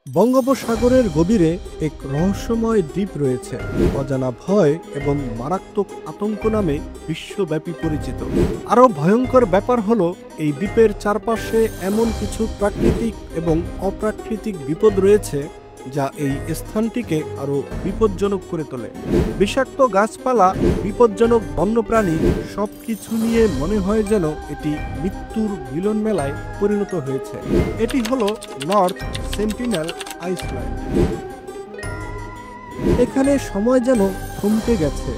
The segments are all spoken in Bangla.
বঙ্গোপসাগরের গভীরে এক রহস্যময় দ্বীপ রয়েছে, অজানা ভয় এবং মারাত্মক আতঙ্ক নামে বিশ্বব্যাপী পরিচিত। আরও ভয়ঙ্কর ব্যাপার হলো, এই দ্বীপের চারপাশে এমন কিছু প্রাকৃতিক এবং অপ্রাকৃতিক বিপদ রয়েছে যা এই স্থানটিকে আরও বিপজ্জনক করে তোলে। বিষাক্ত গাছপালা, বিপজ্জনক বন্যপ্রাণী, সব কিছু নিয়ে মনে হয় যেন এটি মৃত্যুর মিলন মেলায় পরিণত হয়েছে। এটি হলো নর্থ সেন্টিনেল আইল্যান্ড। এখানে সময় যেন থমকে গেছে।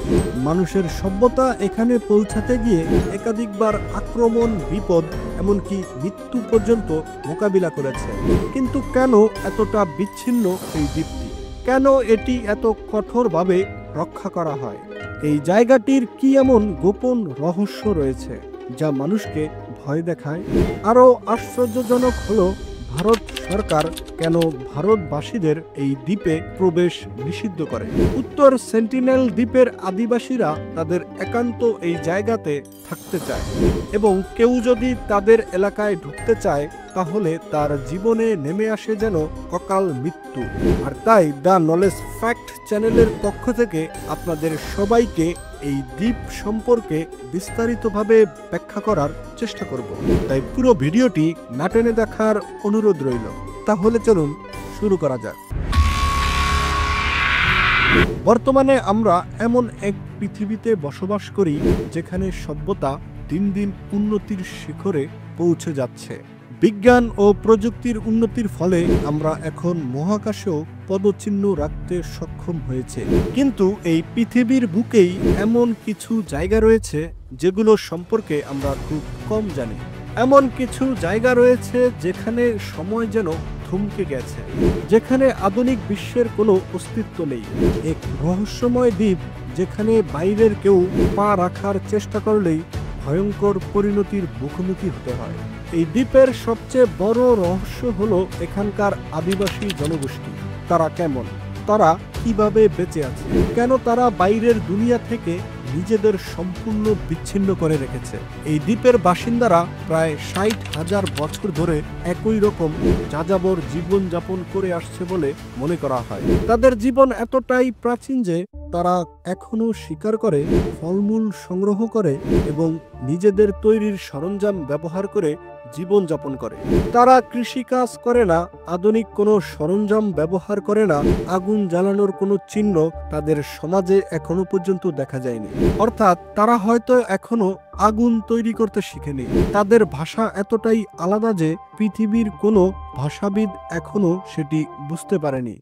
মানুষের সভ্যতা এখানে পৌঁছাতে গিয়ে একাধিকবার আক্রমণ, বিপদ, এমনকি মৃত্যু পর্যন্ত মোকাবিলা করেছে। কিন্তু কেন এতটা বিচ্ছিন্ন এই দ্বীপটি? কেন এটি এত কঠোরভাবে রক্ষা করা হয়? এই জায়গাটির কি এমন গোপন রহস্য রয়েছে যা মানুষকে ভয় দেখায়? আরও আশ্চর্যজনক হলো, ভারত সরকার কেন ভারতবাসীদের এই দ্বীপে প্রবেশ নিষিদ্ধ করে? উত্তর সেন্টিনেল দ্বীপের আদিবাসীরা তাদের একান্ত এই জায়গাতে থাকতে চায়, এবং কেউ যদি তাদের এলাকায় ঢুকতে চায় তাহলে তার জীবনে নেমে আসে যেন অকাল মৃত্যু। আর তাই দ্য নলেজ ফ্যাক্ট চ্যানেলের পক্ষ থেকে আপনাদের সবাইকে এই দ্বীপ সম্পর্কে বিস্তারিতভাবে ব্যাখ্যা করার চেষ্টা করব। তাই পুরো ভিডিওটি না টেনে দেখার অনুরোধ রইল। তাহলে চলুন শুরু করা যাক। বর্তমানে আমরা এমন এক পৃথিবীতে বসবাস করি যেখানে সভ্যতা দিন দিন উন্নতির শিখরে পৌঁছে যাচ্ছে। বিজ্ঞান ও প্রযুক্তির উন্নতির ফলে আমরা এখন মহাকাশেও পদচিহ্ন রাখতে সক্ষম হয়েছে। কিন্তু এই পৃথিবীর বুকেই এমন কিছু জায়গা রয়েছে যেগুলো সম্পর্কে আমরা খুব কম জানি। এমন কিছু জায়গা রয়েছে যেখানে সময় যেন থমকে গেছে, যেখানে আধুনিক বিশ্বের কোনো অস্তিত্ব নেই। এক রহস্যময় দ্বীপ যেখানে বাইরের কেউ পা রাখার চেষ্টা করলেই ভয়ঙ্কর পরিণতির মুখোমুখি হতে হয়। এই দ্বীপের সবচেয়ে বড় রহস্য হলো এখানকার আদিবাসী জনগোষ্ঠী। তারা কেমন? তারা কিভাবে বেঁচে আছে? কেন তারা বাইরের দুনিয়া থেকে নিজেদের সম্পূর্ণ বিচ্ছিন্ন করে রেখেছে? এই দ্বীপের বাসিন্দারা প্রায় 60,000 বছর ধরে একই রকম যাযাবর জীবন যাপন করে আসছে বলে মনে করা হয়। তাদের জীবন এতটাই প্রাচীন যে তারা এখনো শিকার করে, ফলমূল সংগ্রহ করে এবং নিজেদের তৈরির সরঞ্জাম ব্যবহার করে জীবন যাপন করে। তারা কৃষিকাজ করে না, আধুনিক কোনো সরঞ্জাম ব্যবহার করে না, আগুন জ্বালানোর কোনো চিহ্ন তাদের সমাজে এখনো পর্যন্ত দেখা যায়নি। অর্থাৎ তারা হয়তো এখনো আগুন তৈরি করতে শিখেনি। তাদের ভাষা এতটাই আলাদা যে পৃথিবীর কোনো ভাষাবিদ এখনো সেটি বুঝতে পারেনি।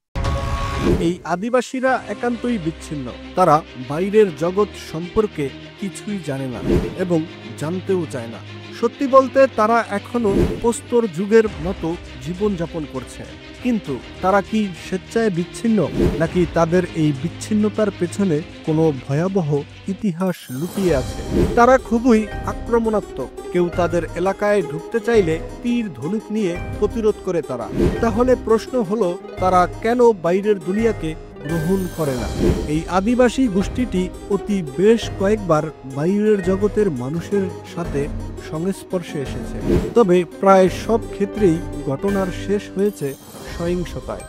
এই আদিবাসীরা একান্তই বিচ্ছিন্ন। তারা বাইরের জগৎ সম্পর্কে কিছুই জানে না এবং জানতেও চায় না। সত্যি বলতে তারা এখনো প্রস্তর যুগের মতো জীবন যাপন করছে। কিন্তু তারা কি স্বেচ্ছায় বিচ্ছিন্ন, নাকি তাদের এই বিচ্ছিন্নতার পেছনে কোনো ভয়াবহ ইতিহাস লুকিয়ে আছে? তারা খুবই আক্রমণাত্মক। কেউ তাদের এলাকায় ঢুকতে চাইলে তীর ধনুক নিয়ে প্রতিরোধ করে তারা। তাহলে প্রশ্ন হলো, তারা কেন বাইরের দুনিয়াকে গ্রহণ করে না? এই আদিবাসী গোষ্ঠীটি অতি বেশ কয়েকবার বাইরের জগতের মানুষের সাথে সংস্পর্শে এসেছে, তবে প্রায় সব ক্ষেত্রেই ঘটনার শেষ হয়েছে সহিংসতায়।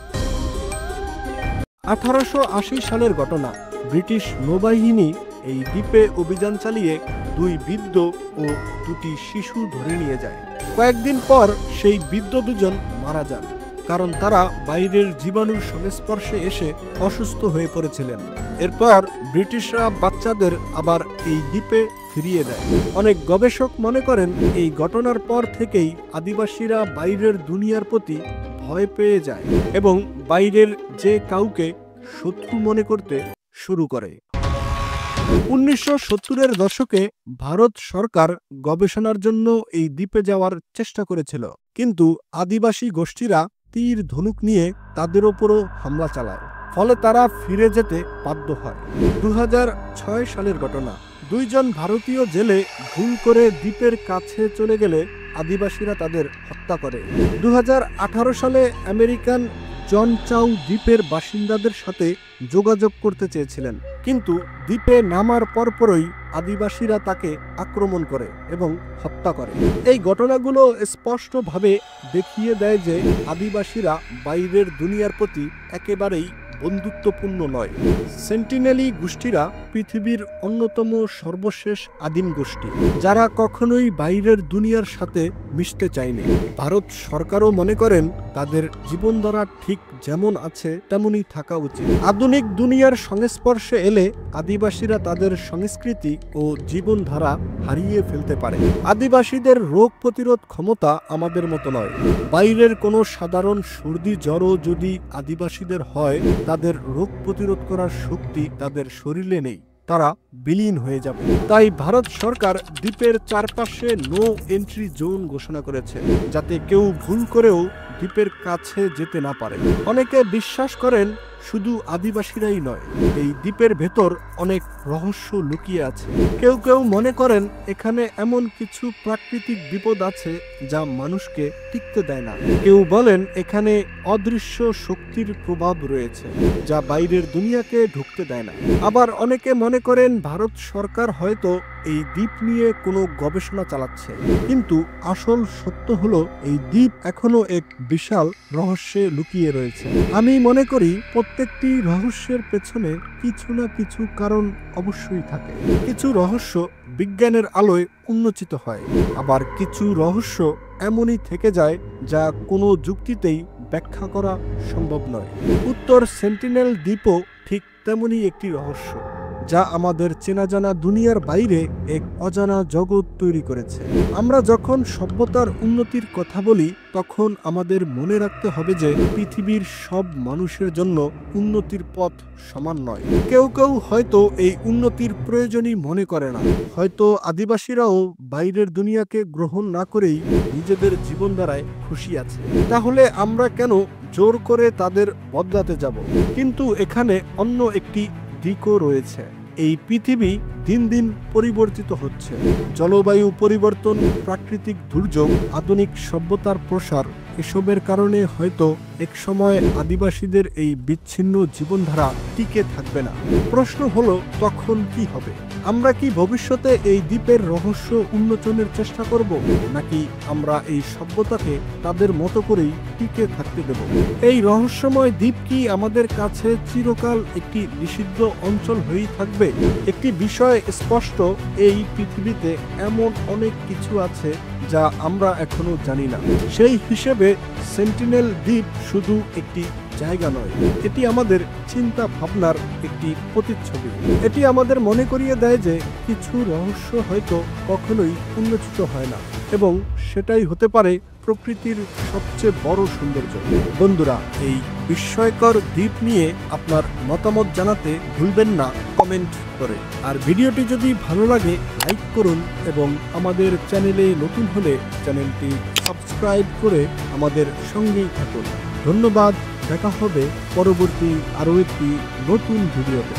1880 সালের ঘটনা। ব্রিটিশ নৌবাহিনী এই দ্বীপে অভিযান চালিয়ে 2 বৃদ্ধ ও 2টি শিশু ধরে নিয়ে যায়। কয়েকদিন পর সেই বৃদ্ধ দুজন মারা যান, কারণ তারা বাইরের জীবাণুর সংস্পর্শে এসে অসুস্থ হয়ে পড়েছিলেন। এরপর ব্রিটিশরা বাচ্চাদের আবার এই দ্বীপে ফিরিয়ে দেয়। অনেক গবেষক মনে করেন এই ঘটনার পর থেকেই আদিবাসীরা বাইরের দুনিয়ার প্রতি ভয় পেয়ে যায় এবং বাইরের যে কাউকে শত্রু মনে করতে শুরু করে। 1970-এর দশকে ভারত সরকার গবেষণার জন্য এই দ্বীপে যাওয়ার চেষ্টা করেছিল, কিন্তু আদিবাসী গোষ্ঠীরা তীর ধনুক নিয়ে তাদের ওপরও হামলা চালায়। ফলে তারা ফিরে যেতে বাধ্য হয়। 2006 সালের ঘটনা। 2 জন ভারতীয় জেলে ভুল করে দ্বীপের কাছে চলে গেলে আদিবাসীরা তাদের হত্যা করে। 2018 সালে আমেরিকান জন চাও দ্বীপের বাসিন্দাদের সাথে যোগাযোগ করতে চেয়েছিলেন, কিন্তু দ্বীপে নামার পরপরই আদিবাসীরা তাকে আক্রমণ করে এবং হত্যা করে। এই ঘটনাগুলো স্পষ্টভাবে দেখিয়ে দেয় যে আদিবাসীরা বাইরের দুনিয়ার প্রতি একেবারেই বন্ধুত্বপূর্ণ নয়। সেন্টিনেলি গোষ্ঠীরা পৃথিবীর অন্যতম সর্বশেষ আদিম গোষ্ঠী, যারা কখনোই বাইরের দুনিয়ার সাথে মিশতে চায়নি। ভারত সরকারও মনে করেন তাদের জীবনধারা ঠিক যেমন আছে তেমনই থাকা উচিত। আধুনিক দুনিয়ার সংস্পর্শে এলে আদিবাসীরা তাদের সংস্কৃতি ও জীবনধারা হারিয়ে ফেলতে পারে। আদিবাসীদের রোগ প্রতিরোধ ক্ষমতা আমাদের মতো নয়। বাইরের কোনো সাধারণ সর্দি জ্বরও যদি আদিবাসীদের হয়, তাদের রোগ প্রতিরোধ করার শক্তি তাদের শরীরে নেই, তারা বিলীন হয়ে যাবে। তাই ভারত সরকার দ্বীপের চারপাশে নো এন্ট্রি জোন ঘোষণা করেছে, যাতে কেউ ভুল করেও দ্বীপের কাছে যেতে না পারে। অনেকে বিশ্বাস করেন শুধু আদিবাসীরাই নয়, এই দ্বীপের ভেতর অনেক রহস্য লুকিয়ে আছে। কেউ কেউ মনে করেন এখানে এমন কিছু প্রাকৃতিক বিপদ আছে যা মানুষকে টিকতে দেয় না। কেউ বলেন এখানে অদৃশ্য শক্তির প্রভাব রয়েছে যা বাইরের দুনিয়াকে ঢুকতে দেয় না। আবার অনেকে মনে করেন ভারত সরকার হয়তো এই দ্বীপ নিয়ে কোনো গবেষণা চালাচ্ছে, কিন্তু আসল সত্য হলো এই দ্বীপ এখনো এক বিশাল রহস্যে লুকিয়ে রয়েছে। আমি মনে করি প্রত্যেকটি রহস্যের পেছনে কিছু না কিছু কারণ অবশ্যই থাকে। কিছু রহস্য বিজ্ঞানের আলোয় উন্মোচিত হয়, আবার কিছু রহস্য এমনই থেকে যায় যা কোনো যুক্তিতেই ব্যাখ্যা করা সম্ভব নয়। উত্তর সেন্টিনেল দ্বীপও ঠিক তেমনই একটি রহস্য, যা আমাদের চেনা জানা দুনিয়ার বাইরে এক অজানা জগৎ তৈরি করেছে। আমরা যখন সভ্যতার উন্নতির কথা বলি, তখন আমাদের মনে রাখতে হবে যে পৃথিবীর সব মানুষের জন্য উন্নতির পথ সমান নয়। কেউ কেউ হয়তো এই উন্নতির প্রয়োজনই মনে করে না। হয়তো আদিবাসীরাও বাইরের দুনিয়াকে গ্রহণ না করেই নিজেদের জীবনধারায় খুশি আছে। তাহলে আমরা কেন জোর করে তাদের বদলাতে যাব? কিন্তু এখানে অন্য একটি দিকও রয়েছে। এই পৃথিবী দিন দিন পরিবর্তিত হচ্ছে। জলবায়ু পরিবর্তন, প্রাকৃতিক দুর্যোগ, আধুনিক সভ্যতার প্রসার, এসবের কারণে হয়তো এক সময় আদিবাসীদের এই বিচ্ছিন্ন জীবনধারা টিকে থাকবে না। প্রশ্ন হলো, তখন কি হবে? আমরা কি ভবিষ্যতে এই দ্বীপের রহস্য উন্মোচনের চেষ্টা করব, নাকি আমরা এই সভ্যতাকে তাদের মতো করেই টিকে থাকতে দেব? এই রহস্যময় দ্বীপ কি আমাদের কাছে চিরকাল একটি নিষিদ্ধ অঞ্চল হয়েই থাকবে? একটি বিষয় স্পষ্ট, এই পৃথিবীতে এমন অনেক কিছু আছে যা আমরা এখনো জানি না। সেই হিসেবে সেন্টিনেল দ্বীপ শুধু একটি জায়গা নয়, এটি আমাদের চিন্তা ভাবনার একটি প্রতিচ্ছবি। এটি আমাদের মনে করিয়ে দেয় যে কিছু রহস্য হয়তো কখনোই উন্মোচিত হয় না, এবং সেটাই হতে পারে প্রকৃতির সবচেয়ে বড় সৌন্দর্য। বন্ধুরা, এই বিস্ময়কর দ্বীপ নিয়ে আপনার মতামত জানাতে ভুলবেন না কমেন্ট করে। আর ভিডিওটি যদি ভালো লাগে লাইক করুন, এবং আমাদের চ্যানেলে নতুন হলে চ্যানেলটি সাবস্ক্রাইব করে আমাদের সঙ্গেই থাকুন। ধন্যবাদ। দেখা হবে পরবর্তী আরও একটি নতুন ভিডিওতে।